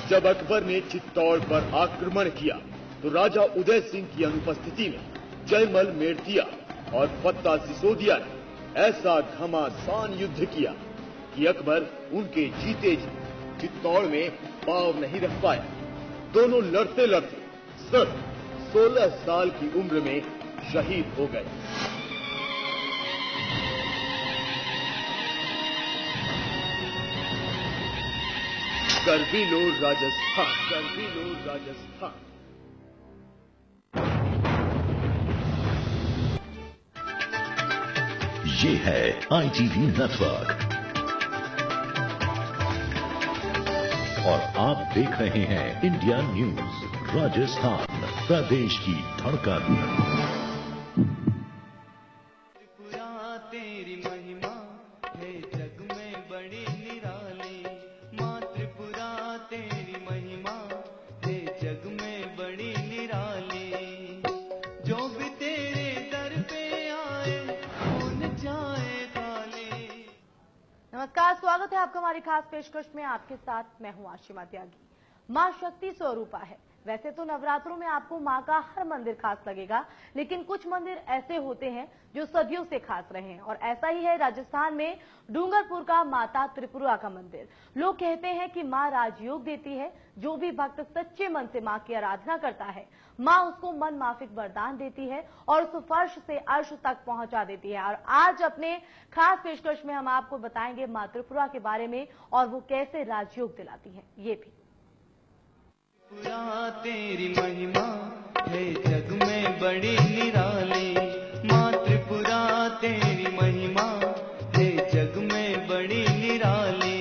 जब अकबर ने चित्तौड़ पर आक्रमण किया तो राजा उदय सिंह की अनुपस्थिति में जयमल मेड़तिया और फत्ता सिसोदिया ने ऐसा घमासान युद्ध किया कि अकबर उनके जीते जी चित्तौड़ में पांव नहीं रख पाया। दोनों लड़ते लड़ते सिर्फ 16 साल की उम्र में शहीद हो गए। करबीलोर राजस्थान, करबीलोर राजस्थान। ये है ITV नेटवर्क और आप देख रहे हैं इंडिया न्यूज राजस्थान, प्रदेश की धड़कन। तेरी महिमा है जग में बड़ी निराली, माँ त्रिपुरा तेरी महिमा है जग में बड़ी निराली। जो भी तेरे दर पे आए कौन जाए खाली। नमस्कार, स्वागत है आपका हमारी खास पेशकश में। आपके साथ मैं हूं आशिमा त्यागी। मां शक्ति स्वरूपा है। वैसे तो नवरात्रों में आपको मां का हर मंदिर खास लगेगा, लेकिन कुछ मंदिर ऐसे होते हैं जो सदियों से खास रहे हैं और ऐसा ही है राजस्थान में डूंगरपुर का माता त्रिपुरा का मंदिर। लोग कहते हैं कि मां राजयोग देती है। जो भी भक्त सच्चे मन से मां की आराधना करता है, मां उसको मन माफिक वरदान देती है और उस फर्श से अर्श तक पहुंचा देती है। और आज अपने खास पेशकश में हम आपको बताएंगे मां त्रिपुरा के बारे में और वो कैसे राजयोग दिलाती है। ये भी त्रिपुरा तेरी महिमा है जग में बड़ी निराली, माँ त्रिपुरा तेरी महिमा है जग में बड़ी निराली।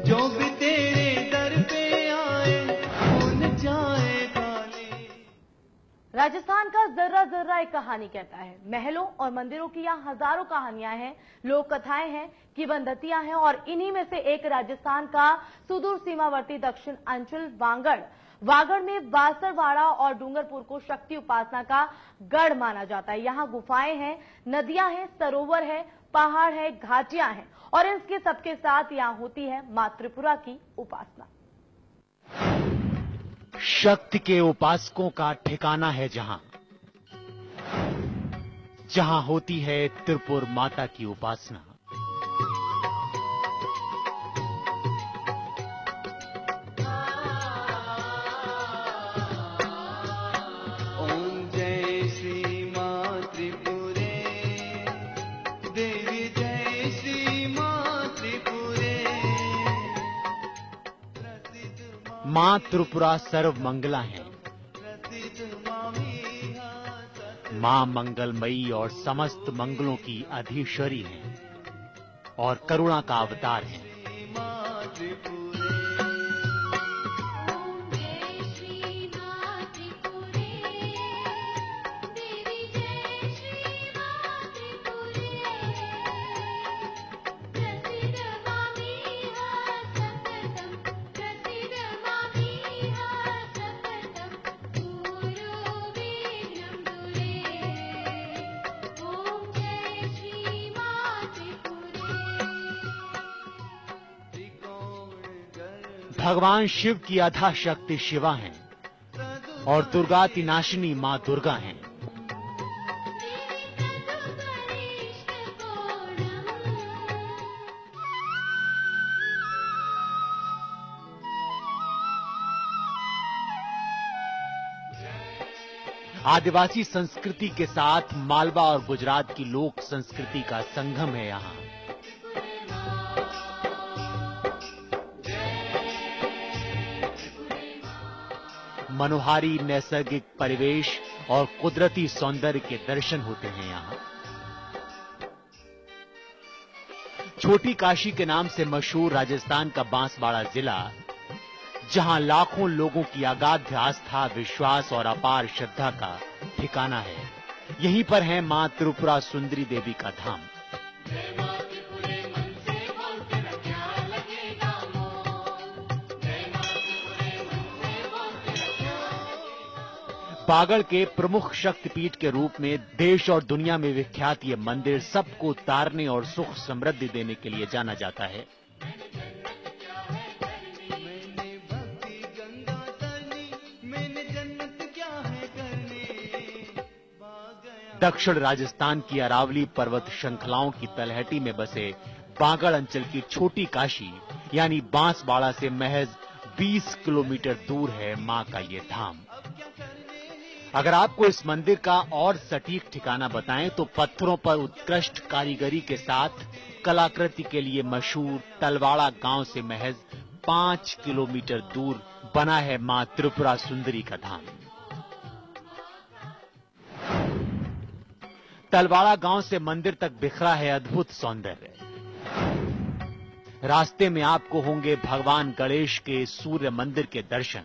जो भी तेरे दर पे आए कौन जाए खाली। राजस्थान का जर्रा जर्रा एक कहानी कहता है। महलों और मंदिरों की यहाँ हजारों कहानियां हैं, लोक कथाएं हैं, किंवदंतियां हैं और इन्हीं में से एक राजस्थान का सुदूर सीमावर्ती दक्षिण अंचल वागड़ में बासरवाड़ा और डूंगरपुर को शक्ति उपासना का गढ़ माना जाता है। यहाँ गुफाएं हैं, नदियां हैं, सरोवर है, पहाड़ है, घाटियां हैं और इसके सबके साथ यहाँ होती है मां त्रिपुरा की उपासना। शक्ति के उपासकों का ठिकाना है जहां होती है त्रिपुर माता की उपासना। ओम जय श्री माँ त्रिपुरे, देवी जय श्री माँ त्रिपुरे। मां त्रिपुरा सर्व मंगला है। मां मंगलमयी और समस्त मंगलों की अधीश्वरी है और करुणा का अवतार है। भगवान शिव की अथा शक्ति शिवा हैं और दुर्गाति नाशिनी मां दुर्गा हैं। आदिवासी संस्कृति के साथ मालवा और गुजरात की लोक संस्कृति का संगम है यहाँ। मनोहारी नैसर्गिक परिवेश और कुदरती सौंदर्य के दर्शन होते हैं यहाँ। छोटी काशी के नाम से मशहूर राजस्थान का बांसवाड़ा जिला, जहां लाखों लोगों की अगाध आस्था, विश्वास और अपार श्रद्धा का ठिकाना है। यहीं पर है मां त्रिपुरा सुंदरी देवी का धाम। बागड़ के प्रमुख शक्तिपीठ के रूप में देश और दुनिया में विख्यात ये मंदिर सबको तारने और सुख समृद्धि देने के लिए जाना जाता है। दक्षिण राजस्थान की अरावली पर्वत श्रृंखलाओं की तलहटी में बसे बांगड़ अंचल की छोटी काशी यानी बांसवाड़ा से महज 20 किलोमीटर दूर है मां का ये धाम। अगर आपको इस मंदिर का और सटीक ठिकाना बताएं तो पत्थरों पर उत्कृष्ट कारीगरी के साथ कलाकृति के लिए मशहूर तलवाड़ा गांव से महज 5 किलोमीटर दूर बना है मां त्रिपुरा सुंदरी का धाम। तलवाड़ा गांव से मंदिर तक बिखरा है अद्भुत सौंदर्य। रास्ते में आपको होंगे भगवान गणेश के सूर्य मंदिर के दर्शन।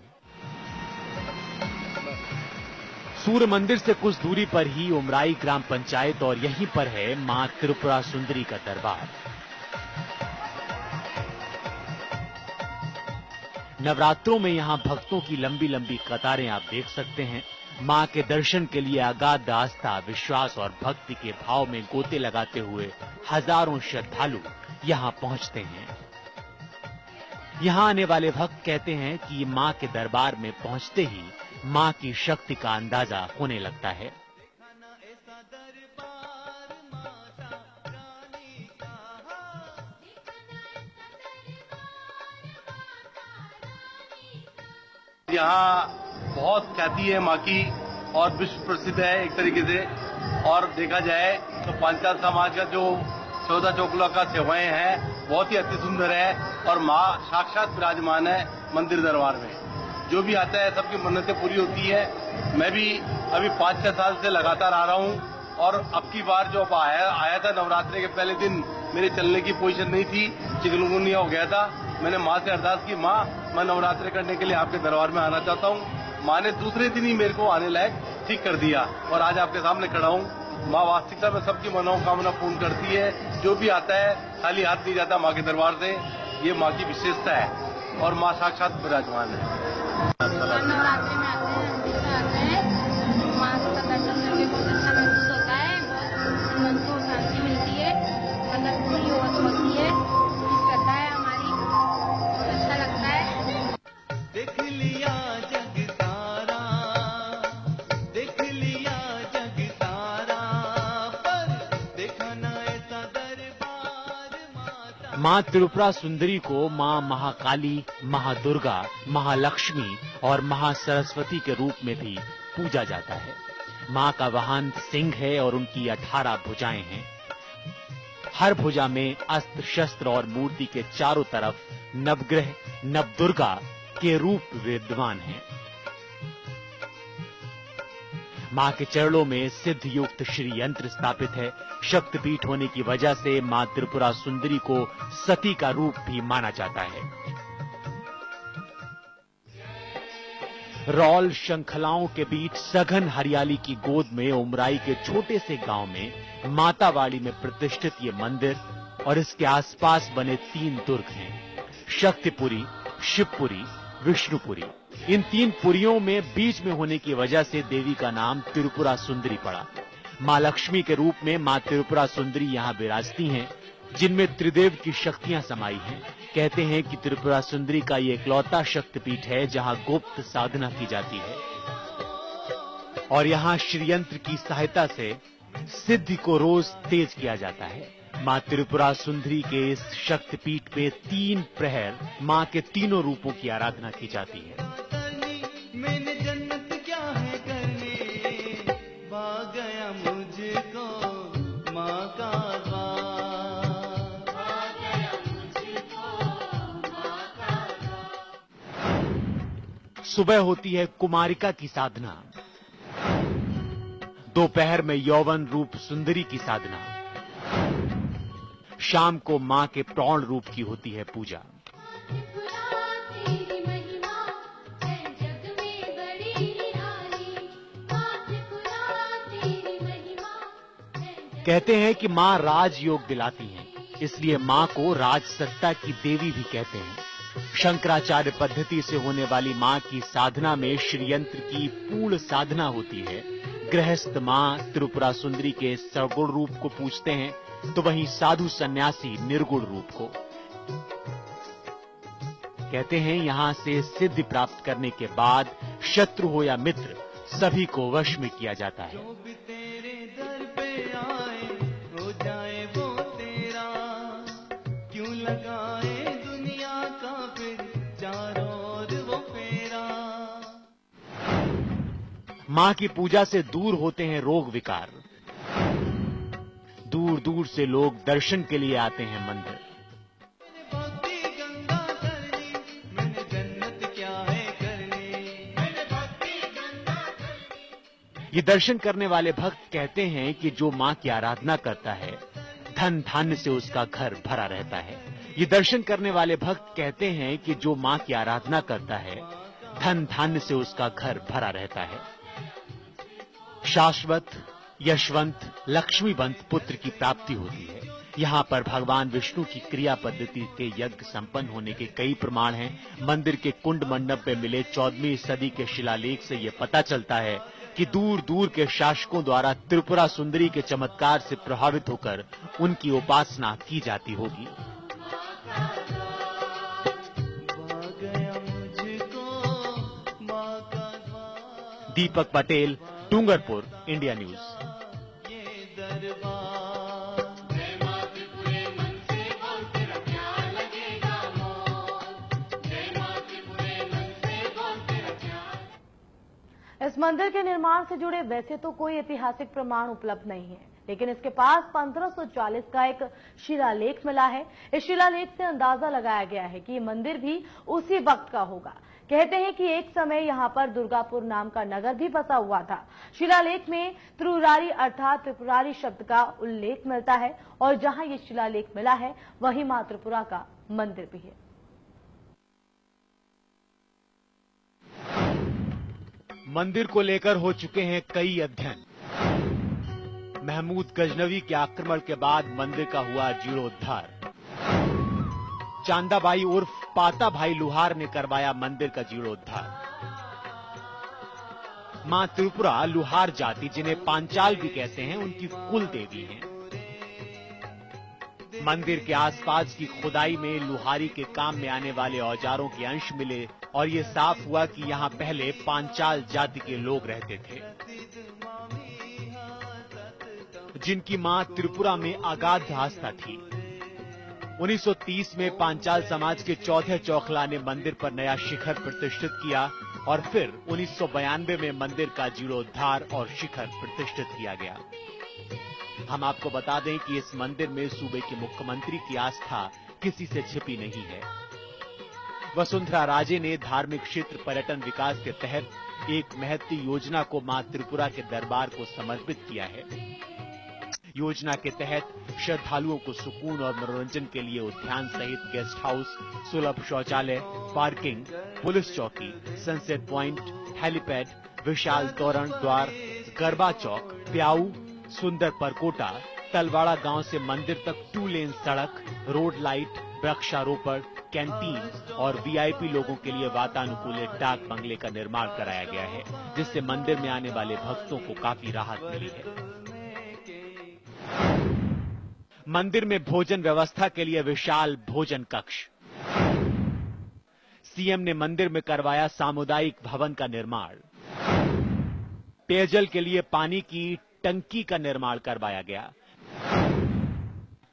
सूर्य मंदिर से कुछ दूरी पर ही उमराई ग्राम पंचायत और यहीं पर है मां त्रिपुरा सुंदरी का दरबार। नवरात्रों में यहां भक्तों की लंबी लंबी कतारें आप देख सकते हैं। मां के दर्शन के लिए अगाध आस्था, विश्वास और भक्ति के भाव में गोते लगाते हुए हजारों श्रद्धालु यहां पहुंचते हैं। यहां आने वाले भक्त कहते हैं कि मां के दरबार में पहुंचते ही मां की शक्ति का अंदाजा होने लगता है। यहाँ बहुत ख्याति है माँ की और विश्व प्रसिद्ध है एक तरीके से। और देखा जाए तो पांचाल समाज का जो 14 चौकला का सेवाएं हैं बहुत ही अति सुंदर है और माँ साक्षात विराजमान है मंदिर दरबार में। जो भी आता है सबकी मन्नतें पूरी होती है। मैं भी अभी 5-6 साल से लगातार आ रहा हूँ और अब की बार जो आया था नवरात्रि के पहले दिन मेरे चलने की पोजीशन नहीं थी, चिकनगुनिया हो गया था। मैंने माँ से अरदास की, माँ मैं नवरात्रि करने के लिए आपके दरबार में आना चाहता हूँ। माँ ने दूसरे दिन ही मेरे को आने लायक ठीक कर दिया और आज आपके सामने खड़ा हूँ। माँ वास्तविकता में सबकी मनोकामना पूर्ण करती है। जो भी आता है खाली हाथ नहीं जाता माँ के दरबार से। ये माँ की विशेषता है और माँ साक्षात विराजमान है। नवरात्रि में आते हैं माँ का दर्शन करके बहुत अच्छा महसूस होता है। बहुत मन को शांति मिलती है, अंदर पूरी होती है, श्रद्धा है हमारी, बहुत अच्छा लगता है। देख लिया जग सारा, देख लिया जग सारा, पर देखा न ऐसा दरबार माता। मां त्रिपुरा सुंदरी को मां महाकाली, महादुर्गा, महालक्ष्मी और महासरस्वती के रूप में भी पूजा जाता है। मां का वाहन सिंह है और उनकी 18 भुजाएं हैं। हर भुजा में अस्त्र शस्त्र और मूर्ति के चारों तरफ नवग्रह, नवदुर्गा के रूप विद्यमान हैं। मां के चरणों में सिद्ध युक्त श्री यंत्र स्थापित है। शक्तिपीठ होने की वजह से मां त्रिपुरा सुंदरी को सती का रूप भी माना जाता है। रॉल श्रृंखलाओं के बीच सघन हरियाली की गोद में उमराई के छोटे से गांव में मातावाड़ी में प्रतिष्ठित ये मंदिर और इसके आसपास बने 3 दुर्ग हैं, शक्तिपुरी, शिवपुरी, विष्णुपुरी। इन 3 पुरियों में बीच में होने की वजह से देवी का नाम त्रिपुरा सुंदरी पड़ा। मां लक्ष्मी के रूप में मां त्रिपुरा सुंदरी यहाँ विराजती हैं, जिनमें त्रिदेव की शक्तियां समाई हैं। कहते हैं कि त्रिपुरा सुंदरी का ये इकलौता शक्तिपीठ है जहां गुप्त साधना की जाती है और यहाँ श्रीयंत्र की सहायता से सिद्धि को रोज तेज किया जाता है। मां त्रिपुरा सुंदरी के इस शक्तिपीठ पे 3 प्रहर मां के तीनों रूपों की आराधना की जाती है। मैंने जन्नत क्या है करने, पा गया मुझको माँ का सुबह होती है कुमारिका की साधना, दोपहर में यौवन रूप सुंदरी की साधना, शाम को मां के प्रौढ़ रूप की होती है पूजा। कहते हैं कि मां राजयोग दिलाती हैं, इसलिए मां को राजसत्ता की देवी भी कहते हैं। शंकराचार्य पद्धति से होने वाली मां की साधना में श्रीयंत्र की पूर्ण साधना होती है। गृहस्थ मां त्रिपुरा सुंदरी के सगुण रूप को पूजते हैं तो वहीं साधु सन्यासी निर्गुण रूप को। कहते हैं यहां से सिद्धि प्राप्त करने के बाद शत्रु हो या मित्र सभी को वश में किया जाता है। जाए वो तेरा, क्यों लगाए दुनिया का फिर चारों ओर वो फेरा। मां की पूजा से दूर होते हैं रोग विकार, दूर दूर से लोग दर्शन के लिए आते हैं मंदिर। भक्ति गंगा करनी, मैंने जन्नत क्या है करनी, मैंने भक्ति गंगा करनी। ये दर्शन करने वाले भक्त कहते हैं कि जो मां की आराधना करता है, धन धान्य से उसका घर भरा रहता है। ये दर्शन करने वाले भक्त कहते हैं कि जो मां की आराधना करता है, धन धान्य से उसका घर भरा रहता है। शाश्वत, यशवंत, लक्ष्मीवंत पुत्र की प्राप्ति होती है। यहाँ पर भगवान विष्णु की क्रिया पद्धति के यज्ञ संपन्न होने के कई प्रमाण हैं। मंदिर के कुंड मंडप में मिले 14वीं सदी के शिलालेख से यह पता चलता है कि दूर दूर के शासकों द्वारा त्रिपुरा सुंदरी के चमत्कार से प्रभावित होकर उनकी उपासना की जाती होगी। Deepak Patel, Dungarpur, India news. इस मंदिर के निर्माण से जुड़े वैसे तो कोई ऐतिहासिक प्रमाण उपलब्ध नहीं है, लेकिन इसके पास 1540 का एक शिलालेख मिला है। इस शिलालेख से अंदाजा लगाया गया है कि ये मंदिर भी उसी वक्त का होगा। कहते हैं कि एक समय यहाँ पर दुर्गापुर नाम का नगर भी बसा हुआ था। शिलालेख में त्रिपुरारी अर्थात त्रिपुरारी शब्द का उल्लेख मिलता है और जहां ये शिलालेख मिला है वहीं मां त्रिपुरा का मंदिर भी है। मंदिर को लेकर हो चुके हैं कई अध्ययन। महमूद गजनवी के आक्रमण के बाद मंदिर का हुआ जीर्णोद्धार। चांदाबाई उर्फ पाता भाई लुहार ने करवाया मंदिर का जीर्णोद्धार। मां त्रिपुरा लुहार जाति, जिन्हें पांचाल भी कहते हैं, उनकी कुल देवी हैं। मंदिर के आसपास की खुदाई में लुहारी के काम में आने वाले औजारों के अंश मिले और ये साफ हुआ कि यहाँ पहले पांचाल जाति के लोग रहते थे, जिनकी मां त्रिपुरा में अगाध आस्था थी। 1930 में पांचाल समाज के चौथे चौखला ने मंदिर पर नया शिखर प्रतिष्ठित किया और फिर 1992 में मंदिर का जीर्णोद्धार और शिखर प्रतिष्ठित किया गया। हम आपको बता दें कि इस मंदिर में सूबे के मुख्यमंत्री की आस्था किसी से छिपी नहीं है। वसुंधरा राजे ने धार्मिक क्षेत्र पर्यटन विकास के तहत एक महती योजना को मां त्रिपुरा के दरबार को समर्पित किया है। योजना के तहत श्रद्धालुओं को सुकून और मनोरंजन के लिए उद्यान सहित गेस्ट हाउस, सुलभ शौचालय, पार्किंग, पुलिस चौकी, सनसेट प्वाइंट, हेलीपैड, विशाल तोरण द्वार, गरबा चौक, प्याऊ, सुंदर परकोटा, तलवाड़ा गांव से मंदिर तक 2 लेन सड़क, रोड लाइट, वृक्षारोपण, कैंटीन और वीआईपी लोगों के लिए वातानुकूलित डाक बंगले का निर्माण कराया गया है, जिससे मंदिर में आने वाले भक्तों को काफी राहत मिली है। मंदिर में भोजन व्यवस्था के लिए विशाल भोजन कक्ष। सीएम ने मंदिर में करवाया सामुदायिक भवन का निर्माण। पेयजल के लिए पानी की टंकी का निर्माण करवाया गया।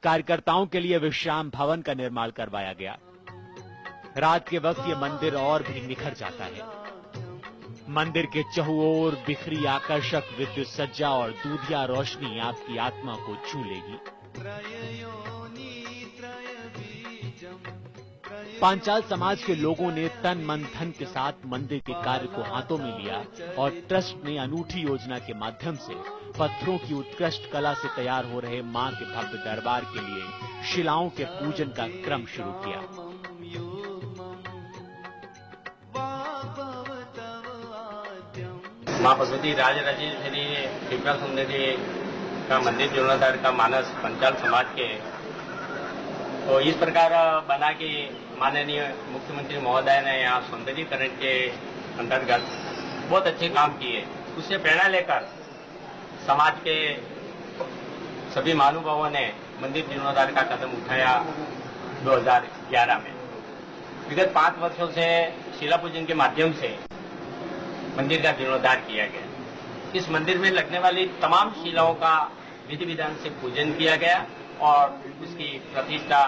कार्यकर्ताओं के लिए विश्राम भवन का निर्माण करवाया गया। रात के वक्त ये मंदिर और भी निखर जाता है। मंदिर के चहुओर बिखरी आकर्षक विद्युत सज्जा और दूधिया रोशनी आपकी आत्मा को छू लेगी। पांचाल समाज के लोगों ने तन मन धन के साथ मंदिर के कार्य को हाथों में लिया और ट्रस्ट ने अनूठी योजना के माध्यम से पत्थरों की उत्कृष्ट कला से तैयार हो रहे मां के भव्य दरबार के लिए शिलाओं के पूजन का क्रम शुरू किया। मां भगवती राजराजेश्वरी त्रिपुरा सुंदरी का मंदिर जीर्णोद्धार का मानस पंचाल समाज के तो इस प्रकार बना कि माननीय मुख्यमंत्री महोदय ने यहाँ सौंदर्यीकरण के अंतर्गत बहुत अच्छे काम किए। उससे प्रेरणा लेकर समाज के सभी महानुभावों ने मंदिर जीर्णोद्धार का कदम उठाया। 2011 में विगत 5 वर्षों से शिला पूजन के माध्यम से मंदिर का जीर्णोद्धार किया गया। इस मंदिर में लगने वाली तमाम शिलाओं का विधि विधान से पूजन किया गया और उसकी प्रतिष्ठा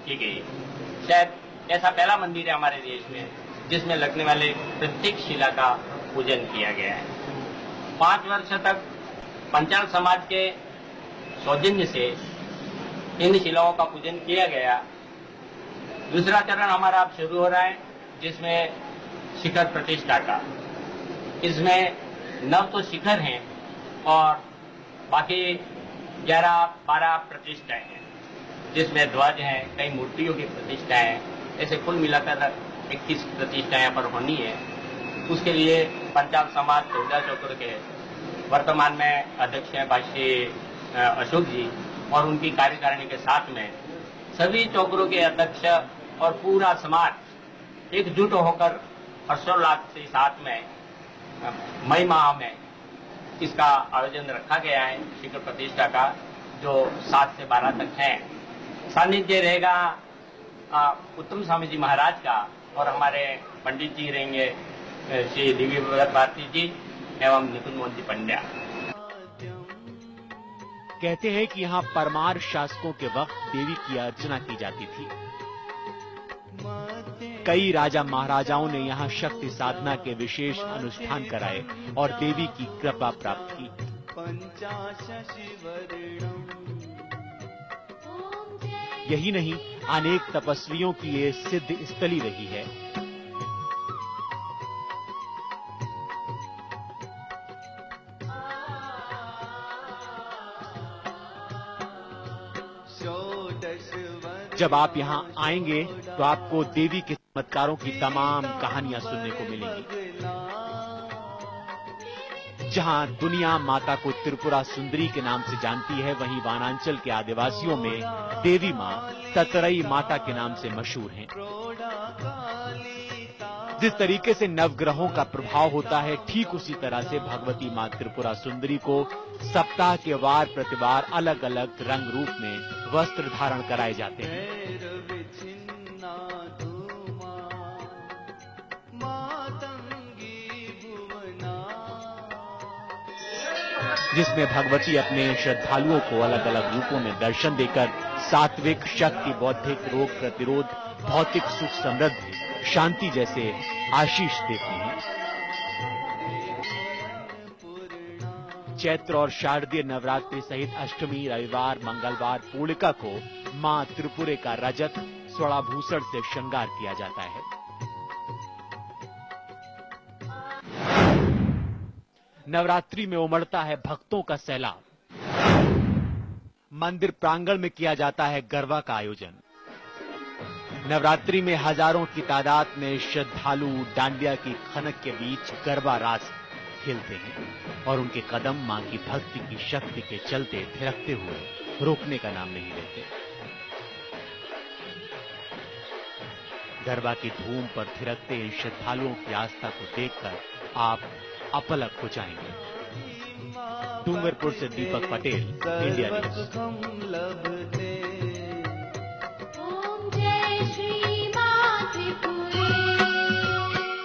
की गई। शायद ऐसा पहला मंदिर है हमारे देश में जिसमें लगने वाले प्रत्येक शिला का पूजन किया गया है। 5 वर्ष तक पंचाल समाज के सौजन्य से इन शिलाओं का पूजन किया गया। दूसरा चरण हमारा अब शुरू हो रहा है जिसमें शिखर प्रतिष्ठा का। इसमें 9 तो शिखर हैं और बाकी 11-12 प्रतिष्ठाएं हैं जिसमें ध्वज हैं, कई मूर्तियों की प्रतिष्ठा है। ऐसे कुल मिलाकर 21 प्रतिष्ठाएं यहाँ पर होनी है। उसके लिए पंचाल समाज चौदा चौकर के वर्तमान में अध्यक्ष हैं भाई अशोक जी और उनकी कार्यकारिणी के साथ में सभी चौकरों के अध्यक्ष और पूरा समाज एकजुट होकर हर्षोल्लास के साथ में मई माह में इसका आयोजन रखा गया है शिखर प्रतिष्ठा का, जो 7 से 12 तक है। सानिध्य रहेगा उत्तम स्वामी जी महाराज का और हमारे पंडित जी रहेंगे श्री दिव्य भगत भारती जी एवं निकुंज मोहन जी पंड्या। कहते हैं कि यहाँ परमार शासकों के वक्त देवी की अर्चना की जाती थी। कई राजा महाराजाओं ने यहाँ शक्ति साधना के विशेष अनुष्ठान कराए और देवी की कृपा प्राप्त की। यही नहीं, अनेक तपस्वियों की ये सिद्ध स्थली रही है। जब आप यहाँ आएंगे तो आपको देवी के चमत्कारों की तमाम कहानियां सुनने को मिलेंगी। जहाँ दुनिया माता को त्रिपुरा सुंदरी के नाम से जानती है, वहीं वानांचल के आदिवासियों में देवी माँ ततरई माता के नाम से मशहूर हैं। जिस तरीके से नवग्रहों का प्रभाव होता है, ठीक उसी तरह से भगवती माँ त्रिपुरा सुंदरी को सप्ताह के वार प्रतिवार अलग अलग रंग रूप में वस्त्र धारण कराए जाते हैं, जिसमें भगवती अपने श्रद्धालुओं को अलग अलग रूपों में दर्शन देकर सात्विक, शक्ति, बौद्धिक, रोग प्रतिरोध, भौतिक सुख, समृद्धि, शांति जैसे आशीष देती हैं। चैत्र और शारदीय नवरात्रि सहित अष्टमी, रविवार, मंगलवार, पूर्णिका को मां त्रिपुरे का रजत स्वराभूषण से श्रृंगार किया जाता है। नवरात्रि में उमड़ता है भक्तों का सैलाब। मंदिर प्रांगण में किया जाता है गरबा का आयोजन। नवरात्रि में हजारों की तादाद में श्रद्धालु डांडिया की खनक के बीच गरबा रास खेलते हैं और उनके कदम मां की भक्ति की शक्ति के चलते थिरकते हुए रोकने का नाम नहीं लेते। गरबा की धूम पर थिरकते इन श्रद्धालुओं की आस्था को देखकर आप अपलक हो जाएंगे। डूंगरपुर से दीपक पटेल, इंडिया न्यूज।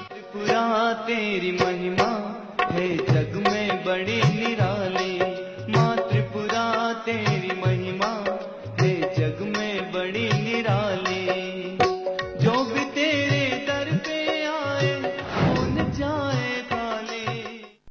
त्रिपुरा तेरी महिमा है जग में बड़ी निराली, माँ त्रिपुरा तेरी महिमा है जग में बड़ी निराली। जो भी तेरे दर पे आए